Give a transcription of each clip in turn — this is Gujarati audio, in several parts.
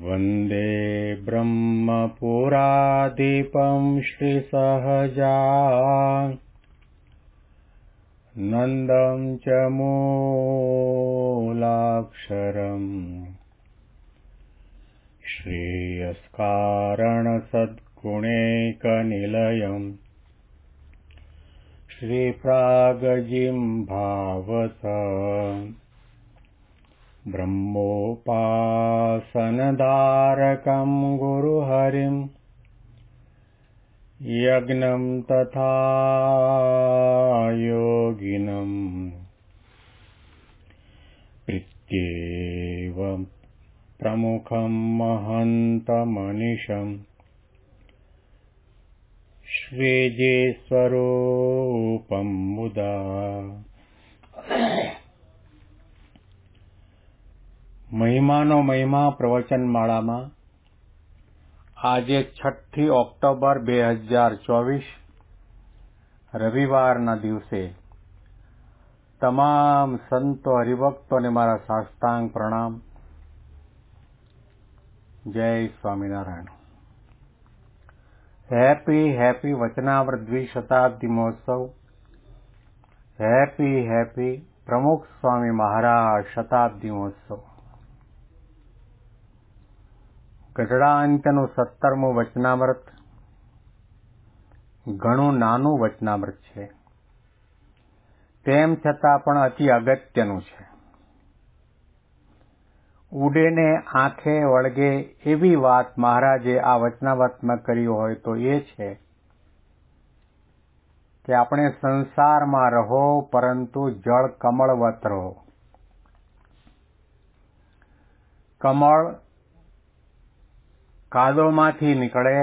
वन्दे ब्रह्मपुराधिपं श्रीसहजानन्दं च मूलाक्षरम् श्रेयस्कारणसद्गुणैकनिलयम् श्रीप्रागजिह्वावस ब्रह्मोपासनधारकं गुरुहरिं यज्ञं तथा योगिनं प्रीत्येवं प्रमुखं महन्तमनिशं श्रीजीस्वरूपं मुदा મહિમાનો મહિમા પ્રવચનમાળામાં આજે 6 ઓક્ટોબર 2024 રવિવારના દિવસે તમામ સંતો હરિભક્તોને મારા સાષ્ટાંગ પ્રણામ. જય સ્વામિનારાયણ. હેપી વચનામૃત દ્વિશતાબ્દી મહોત્સવ. હેપી પ્રમુખ સ્વામી મહારાજ શતાબ્દી મહોત્સવ. ગઢડા અંત્યનું 17મું વચનામૃત ઘણું નાનું વચનામૃત છે, તેમ છતાં પણ અતિ અગત્યનું છે. ઉડે ને આંખે વળગે એવી વાત મહારાજે આ વચનામૃતમાં કરી હોય તો એ છે કે આપણે સંસારમાં રહો પરંતુ જળ કમળવત રહો. કમળ કાદવમાંથી નીકળે,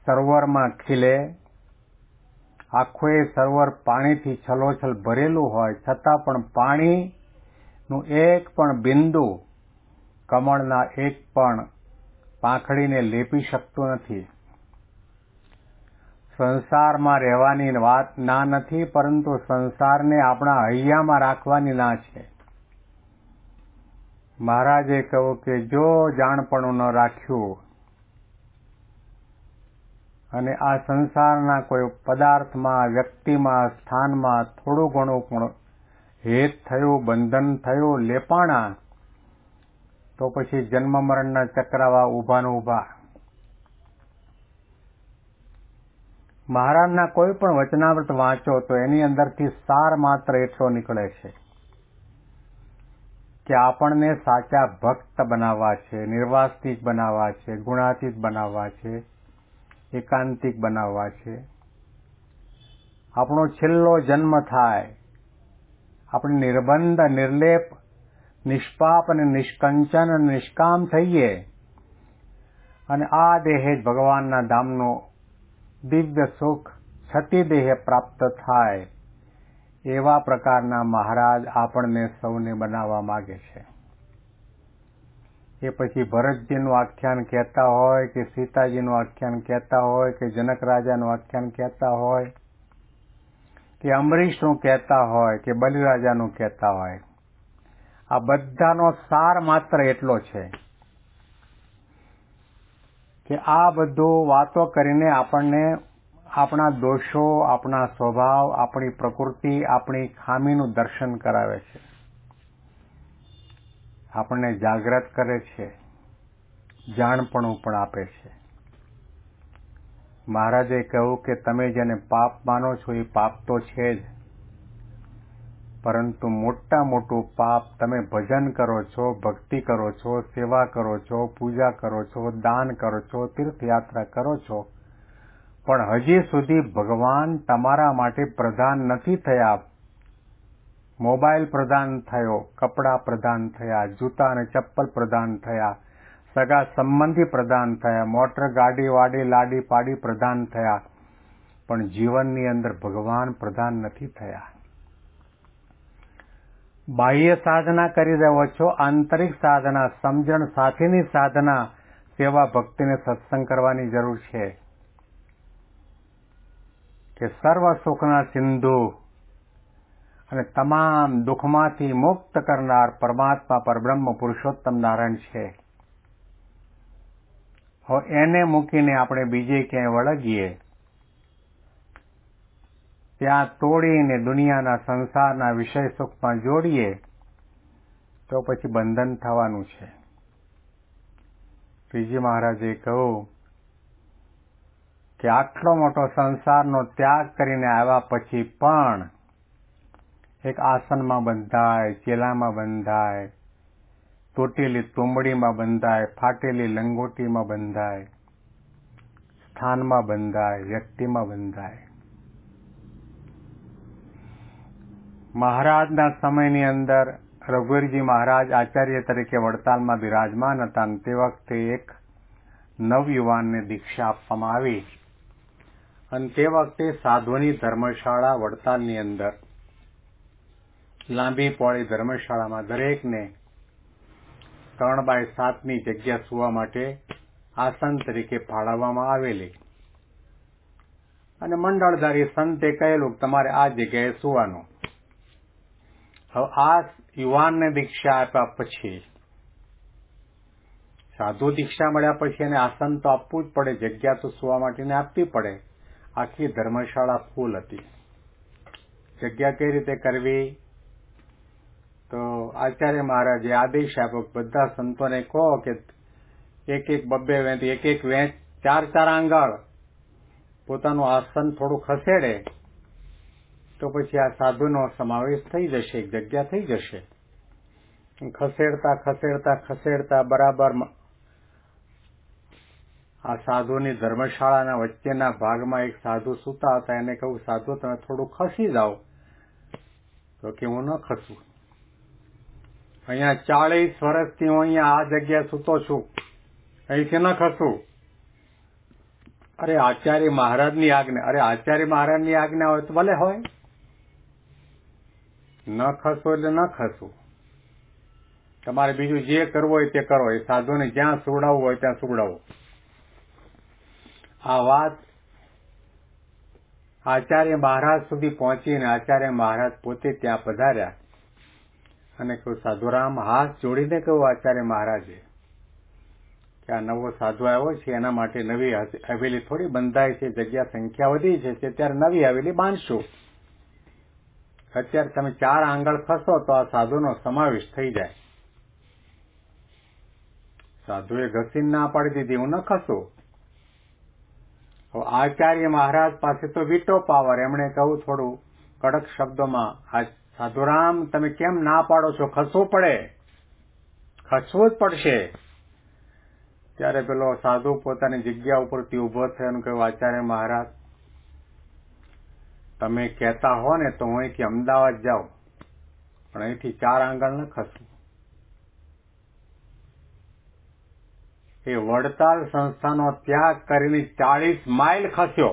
સરોવરમાં ખીલે, આખું એ સરોવર પાણીથી છલોછલ ભરેલું હોય છતાં પણ પાણીનું એક પણ બિંદુ કમળના એક પણ પાંખડીને લેપી શકતું નથી. સંસારમાં રહેવાની વાત ના નથી, પરંતુ સંસારને આપણા હૈયામાં રાખવાની ના છે. મહારાજે કહ્યું કે જો જાણપણું ન રાખ્યું અને આ સંસારના કોઈ પદાર્થમાં, વ્યક્તિમાં, સ્થાનમાં થોડું ઘણું પણ હેત થયું, બંધન થયું, લેપાણા, તો પછી જન્મ મરણના ચક્રાવા ઊભા ને ઊભા. મહારાજના કોઈ પણ વચનામૃત વાંચો તો એની અંદરથી સાર માત્ર એટલો નીકળે છે કે આપણને સાચા ભક્ત બનાવવા છે, નિર્વાસ્તિક બનાવવા છે, ગુણાતીત બનાવવા છે, એકાંતિક બનાવવા છે. આપણો છેલ્લો જન્મ થાય, આપણે નિર્બંધ, નિર્લેપ, નિષ્પાપ અને નિષ્કંચન અને નિષ્કામ થઈએ અને આ દેહે જ ભગવાનના ધામનું દિવ્ય સુખ છતી દેહે પ્રાપ્ત થાય, એવા પ્રકારના મહારાજ આપણને સૌને બનાવવા માગે છે. એ પછી ભરતજીનું આખ્યાન કહેતા હોય કે સીતાજીનું આખ્યાન કહેતા હોય કે જનક રાજાનું આખ્યાન કહેતા હોય કે અમરીશનું કહેતા હોય કે બલિરાજાનું કહેતા હોય, આ બધાનો સાર માત્ર એટલો છે કે આ બધું વાતો કરીને આપણને આપણા દોષો, આપણા સ્વભાવ, આપણી પ્રકૃતિ, આપણી ખામીનું દર્શન કરાવે છે, આપણને જાગૃત કરે છે, જાણપણું પણ આપે છે. મહારાજે કહ્યું કે તમે જેને પાપ માનો છો એ પાપ તો છે જ, પરંતુ મોટું પાપ તમે ભજન કરો છો, ભક્તિ કરો છો, સેવા કરો છો, પૂજા કરો છો, દાન કરો છો, તીર્થયાત્રા કરો છો, પણ હજી સુધી ભગવાન તમારા માટે પ્રધાન નથી થયા. મોબાઈલ પ્રદાન થયો, કપડાં પ્રદાન થયા, જૂતા અને ચપ્પલ પ્રદાન થયા, સગા સંબંધી પ્રદાન થયા, મોટર ગાડી વાડી લાડી પાડી પ્રદાન થયા, પણ જીવનની અંદર ભગવાન પ્રદાન નથી થયા. બાહ્ય સાધના કરી રહ્યો છો, આંતરિક સાધના, સમજણ સાથેની સાધના, સેવા ભક્તિને સત્સંગ કરવાની જરૂર છે કે સર્વ સુખના સિંધુ અને તમામ દુઃખમાંથી મુક્ત કરનાર પરમાત્મા પરબ્રહ્મ પુરુષોત્તમ નારાયણ છે. હવે એને મૂકીને આપણે બીજે ક્યાંય વળગીએ, ત્યાં તોડીને દુનિયાના સંસારના વિષય સુખમાં જોડીએ તો પછી બંધન થવાનું છે. શ્રીજી મહારાજે કહ્યું કે આટલો મોટો સંસારનો ત્યાગ કરીને આવ્યા પછી પણ એક આસનમાં બંધાય, ચેલામાં બંધાય, તૂટેલી તુંબડીમાં બંધાય, ફાટેલી લંગોટીમાં બંધાય, સ્થાનમાં બંધાય, વ્યક્તિમાં બંધાય. મહારાજના સમયની અંદર રઘુવીરજી મહારાજ આચાર્ય તરીકે વડતાલમાં બિરાજમાન હતા અને તે વખતે એક નવયુવાનને દીક્ષા આપવામાં આવી અને તે વખતે સાધુની ધર્મશાળા વડતાલની અંદર લાંબી પહોળી ધર્મશાળામાં દરેકને 3x7ની જગ્યા સૂવા માટે આસન તરીકે ફાળવવામાં આવેલી અને મંડળધારી સંતે કહેલું કે તમારે આ જગ્યાએ સૂવાનું. હવે આ યુવાનને દીક્ષા આપ્યા પછી, સાધુ દીક્ષા મળ્યા પછી એને આસન તો આપવું જ પડે, જગ્યા તો સૂવા માટેને આપવી પડે. આખી ધર્મશાળા ફૂલ હતી. જગ્યા કઈ રીતે કરવી? તો આચાર્ય મહારાજે આદેશ આપ્યો બધા સંતોને કહો કે એક બબ્બે વેંચ, એક વેંચ 4 આંગળ પોતાનું આસન થોડું ખસેડે તો પછી આ સાધુનો સમાવેશ થઈ જશે, એક જગ્યા થઈ જશે. ખસેડતા ખસેડતા ખસેડતા બરાબર આ સાધુની ધર્મશાળાના વચ્ચેના ભાગમાં એક સાધુ સૂતા હતા. એને કહ્યું, સાધુ તમે થોડું ખસી જાઓ. તો કે હું ન ખસું, અહીંયા 40 વર્ષથી હું અહીંયા આ જગ્યા સૂતો છું, અહીંથી ન ખસું. અરે આચાર્ય મહારાજની આજ્ઞા. અરે આચાર્ય મહારાજની આજ્ઞા હોય તો ભલે હોય, ન ખસો એટલે ન ખસવું. તમારે બીજું જે કરવું હોય તે કરો. એ સાધુને જ્યાં સુવડાવવું હોય ત્યાં સુવડાવો. આ વાત આચાર્ય મહારાજ સુધી પહોંચીને આચાર્ય મહારાજ પોતે ત્યાં પધાર્યા અને કહ્યું, સાધુરામ હાથ જોડીને કહ્યું આચાર્ય મહારાજે કે આ નવો સાધુ આવ્યો છે, એના માટે નવી હવેલી થોડી બંધાય છે, જગ્યા સંખ્યા વધી છે, ત્યારે નવી હવેલી બાંધશું. અત્યારે તમે 4 આંગળ ખસો તો આ સાધુનો સમાવેશ થઈ જાય. સાધુએ ઘસીને ના પાડી દીધી, હું ન ખસું. આચાર્ય મહારાજ પાસે તો વીટો પાવર. એમણે કહ્યું થોડું કડક શબ્દોમાં, સાધુરામ તમે કેમ ના પાડો છો? ખસવું પડે, ખસવું જ પડશે. ત્યારે પેલો સાધુ પોતાની જગ્યા ઉપરથી ઉભો થયો અને કહ્યું, આચાર્ય મહારાજ તમે કહેતા હો ને તો હું અહીંથી અમદાવાદ જાઉં, પણ અહીંથી 4 આંગળ ન ખસું. એ વડતાલ સંસ્થાનો ત્યાગ કરીને 40 માઇલ ખસ્યો,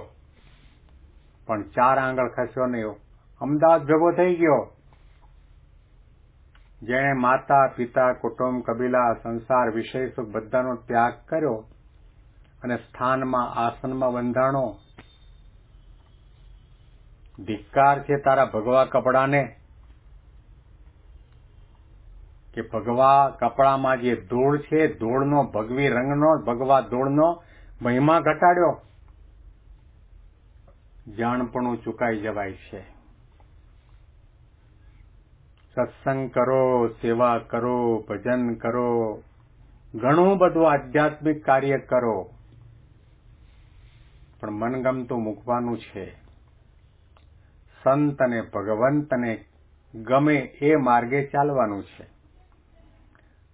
પણ 4 આંગળ ખસ્યો નહીં. અમદાવાદ ભેગો થઈ ગયો. જેણે માતા પિતા કુટુંબ કબીલા સંસાર વિષય સુખ બધાનો ત્યાગ કર્યો અને સ્થાનમાં આસનમાં બંધાણો. ધિક્કાર છે તારા ભગવા કપડાને, કે ભગવા કપડામાં જે ધૂળ છે, ધૂળનો ભગવી રંગનો ભગવા ધૂળનો મહિમા ઘટાડ્યો. જાણપણું ચૂકાઈ જવાય છે. સત્સંગ કરો, સેવા કરો, ભજન કરો, ઘણું બધું આધ્યાત્મિક કાર્ય કરો, પણ મનગમતું મૂકવાનું છે. સંત અને ભગવંતને ગમે એ માર્ગે ચાલવાનું છે.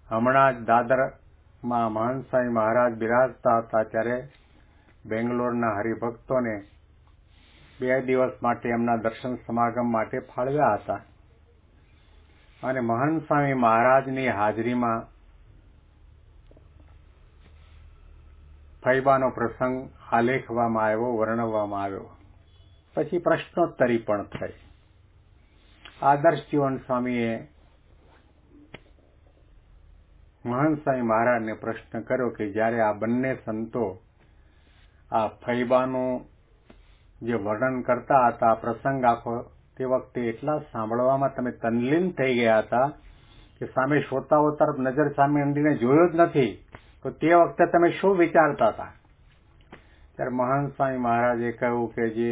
હમણાં જ દાદરમાં મહંત સ્વામી મહારાજ બિરાજતા હતા ત્યારે બેંગ્લોરના હરિભક્તોને 2 દિવસ માટે એમના દર્શન સમાગમ માટે ફાળવ્યા હતા અને મહંત સ્વામી મહારાજની હાજરીમાં ફૈબાનો પ્રસંગ આલેખવામાં આવ્યો, વર્ણવવામાં આવ્યો. પછી પ્રશ્નોત્તરી પણ થઈ. આદર્શ જીવન સ્વામીએ મહંત સ્વામી મહારાજને પ્રશ્ન કર્યો કે જ્યારે આ બંને સંતો આ ફૈબાનું જે વર્ણન કરતા હતા, પ્રસંગ આખો, તે વખતે એટલા સાંભળવામાં તમે તલ્લીન થઈ ગયા હતા કે સામે શ્રોતાઓ તરફ નજર સામે અંડીને જોયો જ નથી. તો તે વખતે તમે શું વિચારતા હતા? ત્યારે મહાન સ્વામી મહારાજે કહ્યું કે જે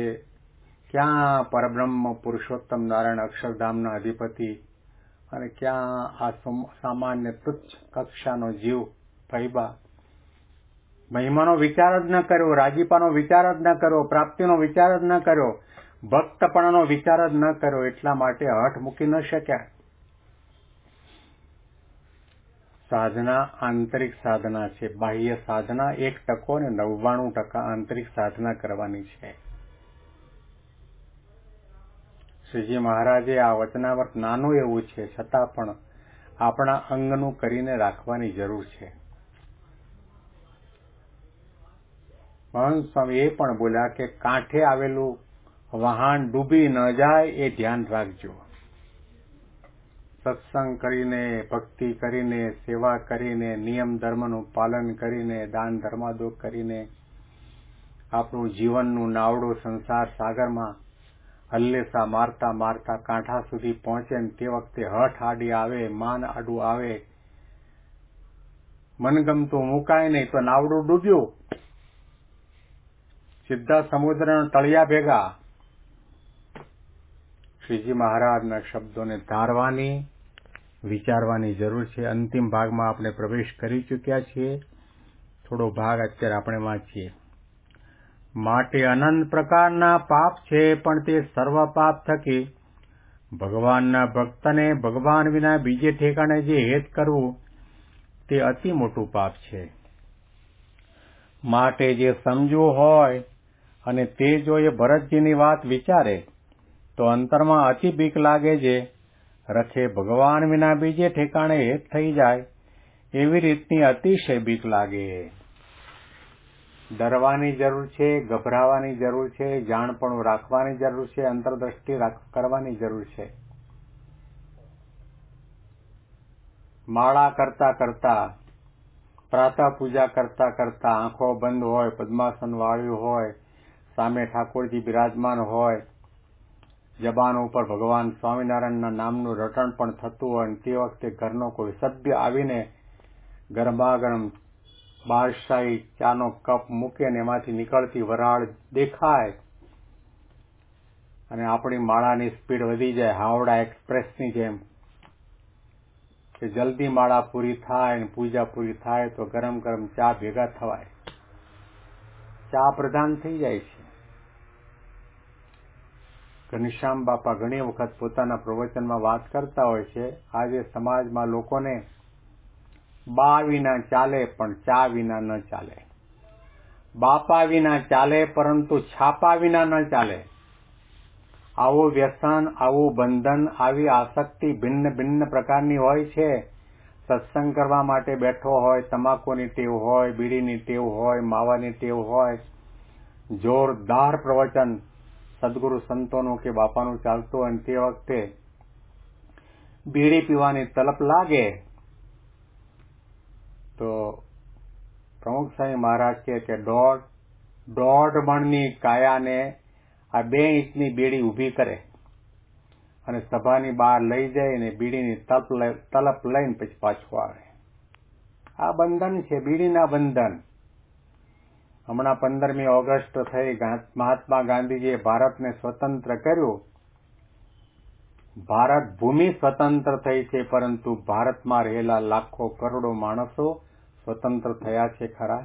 ક્યાં પરબ્રહ્મ પુરુષોત્તમ નારાયણ અક્ષરધામના અધિપતિ અને ક્યાં આ સામાન્ય તુચ્છ કક્ષાનો જીવ ફૈબા, મહિમાનો વિચાર જ ન કર્યો, રાજીપાનો વિચાર જ ન કર્યો, પ્રાપ્તિનો વિચાર જ ન કર્યો, ભક્તપણાનો વિચાર જ ન કર્યો, એટલા માટે હઠ મૂકી ન શક્યા. સાધના આંતરિક સાધના છે. બાહ્ય સાધના 1% અને 99% આંતરિક સાધના કરવાની છે. શ્રીજી મહારાજે આ વચનાવર્ત નાનું એવું છે, છતાં પણ આપણા અંગનું કરીને રાખવાની જરૂર છે. મહંત સ્વામી એ પણ બોલ્યા કે કાંઠે આવેલું વહાણ ડૂબી ન જાય એ ધ્યાન રાખજો. સત્સંગ કરીને, ભક્તિ કરીને, સેવા કરીને, નિયમ ધર્મનું પાલન કરીને, દાન ધર્માદો કરીને આપણું જીવનનું નાવડું સંસાર સાગરમાં હલ્લેસા મારતા મારતા કાંઠા સુધી પહોંચે ને તે વખતે હઠ આડી આવે, માન આડું આવે, મનગમતું મુકાય નહીં તો નાવડું ડૂબ્યું, સીધા સમુદ્રના તળિયા ભેગા. શ્રીજી મહારાજના શબ્દોને ધારવાની, વિચારવાની જરૂર છે. અંતિમ ભાગમાં આપણે પ્રવેશ કરી ચૂક્યા છીએ. થોડો ભાગ અત્યારે આપણે વાંચીએ. માટે અનંત પ્રકારના પાપ છે, પણ તે સર્વ પાપ થકી ભગવાનના ભક્તને ભગવાન વિના બીજે ઠેકાણે જે હેત કરવું તે અતિ મોટું પાપ છે. માટે જે સમજવું હોય અને તે જો એ ભરતજીની વાત વિચારે તો અંતરમાં અતિ બીક લાગે છે. રખે ભગવાન વિના બીજે ઠેકાણે હેત થઈ જાય એવી રીતની અતિશય બીક લાગે. ડરવાની જરૂર છે, ગભરાવાની જરૂર છે, જાણપણું રાખવાની જરૂર છે, અંતરદ્રષ્ટિ કરવાની જરૂર છે. માળા કરતા કરતા, પ્રાતઃ પૂજા કરતા કરતા આંખો બંધ હોય, પદ્માસન વાળ્યું હોય, સામે ઠાકોરજી બિરાજમાન હોય, જબાન ઉપર ભગવાન સ્વામિનારાયણના નામનું રટણ પણ થતું હોય, તે વખતે ઘરનો કોઈ સભ્ય આવીને ગરમાગરમ બાદશાહી ચાનો કપ મૂકે ને એમાંથી નીકળતી વરાળ દેખાય અને આપણી માળાની સ્પીડ વધી જાય હાવડા એક્સપ્રેસની જેમ, કે જલ્દી માળા પૂરી થાય અને પૂજા પૂરી થાય તો ગરમ ગરમ ચા ભેગા થવાય, ચા પ્રધાન થઈ જાય છે. ઘનશ્યામ બાપા ઘણી વખત પોતાના પ્રવચનમાં વાત કરતા હોય છે, આજે સમાજમાં લોકોને બા વિના ચાલે પણ ચા વિના ન ચાલે, બાપા વિના ચાલે પરંતુ છાપા વિના ન ચાલે. આવું વ્યસન, આવું બંધન, આવી આસક્તિ ભિન્ન ભિન્ન પ્રકારની હોય છે. સત્સંગ કરવા માટે બેઠો હોય, તમાકુની ટેવ હોય, બીડીની ટેવ હોય, માવાની ટેવ હોય, જોરદાર પ્રવચન સદગુરુ સંતોનું કે બાપાનું ચાલતું હોય, તે વખતે બીડી પીવાની તલપ લાગે તો પ્રમુખ સ્વામી મહારાજ કહે કે દોઢ મણની કાયાને આ 2 ઇંચની બીડી ઊભી કરે અને સભાની બહાર લઈ જાય અને બીડીની તલપ લઈને પછી પાછું આવે. આ બંધન છે, બીડીના બંધન. હમણાં 15મી ઓગસ્ટ થઈ, મહાત્મા ગાંધીજીએ ભારતને સ્વતંત્ર કર્યું. ભારત ભૂમિ સ્વતંત્ર થઈ છે, પરંતુ ભારતમાં રહેલા લાખો કરોડો માણસો સ્વતંત્ર થયા છે ખરા?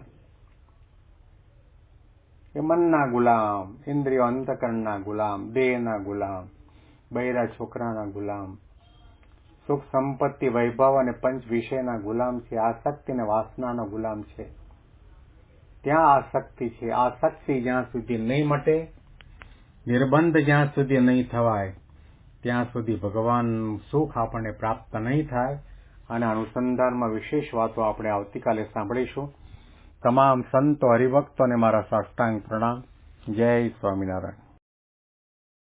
એ મનના ગુલામ, ઇન્દ્રિયો અંતકરણના ગુલામ, દેહના ગુલામ, બૈરા છોકરાના ગુલામ, સુખ સંપત્તિ વૈભવ અને પંચ વિષયના ગુલામ છે, આસક્તિ અને વાસનાનો ગુલામ છે. ત્યાં આસક્તિ છે. આસક્તિ જ્યાં સુધી નહીં મટે, નિર્બંધ જ્યાં સુધી નહીં થવાય, ત્યાં સુધી ભગવાનનું સુખ આપણને પ્રાપ્ત નહીં થાય. અને અનુસંધાનમાં વિશેષ વાતો આપણે આવતીકાલે સાંભળીશું. તમામ સંતો હરિભક્તોને મારા સાષ્ટાંગ પ્રણામ. જય સ્વામિનારાયણ.